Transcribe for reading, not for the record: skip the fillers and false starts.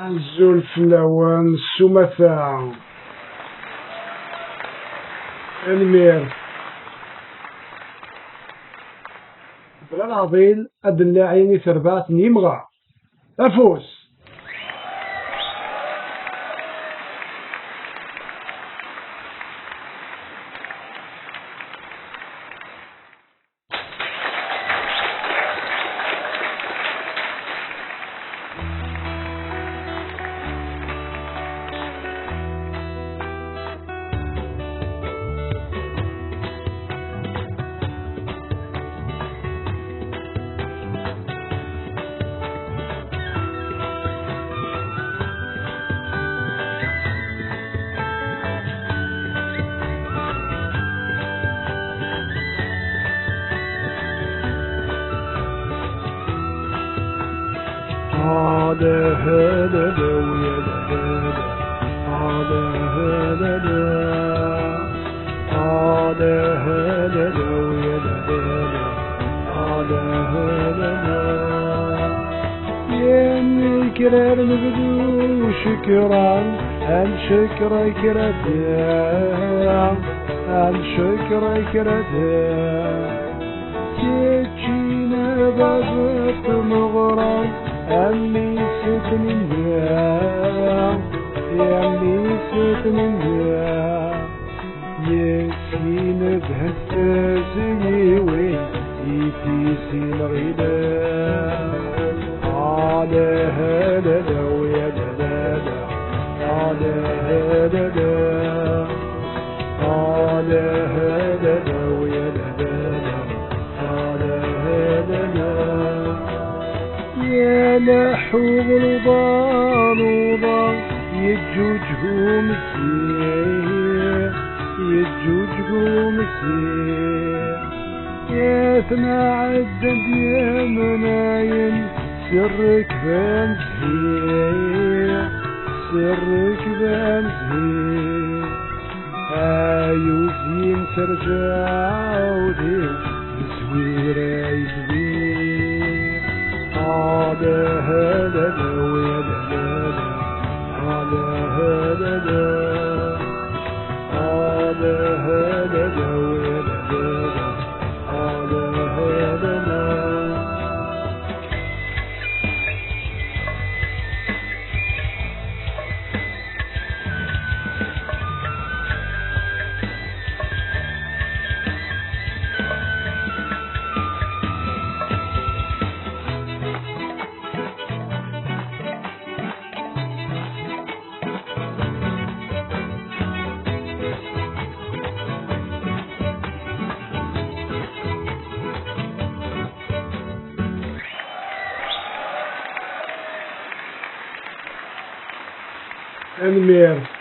عزول فلاوان السمثاء المير بلا العضيل أد اللاعين ثربات نيمغا أفوس هذا هذا ويا هذا هذا هذا هذا ويا هذا هذا يا كرار نبدو شكرا الشكر كرتها الشكر كرتها تجينا بابت مغرم أمي ستني يا أمي ستني يسين بهالتازي وين يتيسي الغداء على هذا ويا دلالا على هذا على هذا ويا دلالا على هذا يا لحوظ الضالوضة يجوجهم السير يجوجهم السير يا ثنا عدد يا منايم سرك بان زهير سرك بان زهير عايوزين ترجع ودين زويرة يزوير على هذا ويا دلالا على هذا على هذا ويا دلالا على هذا المير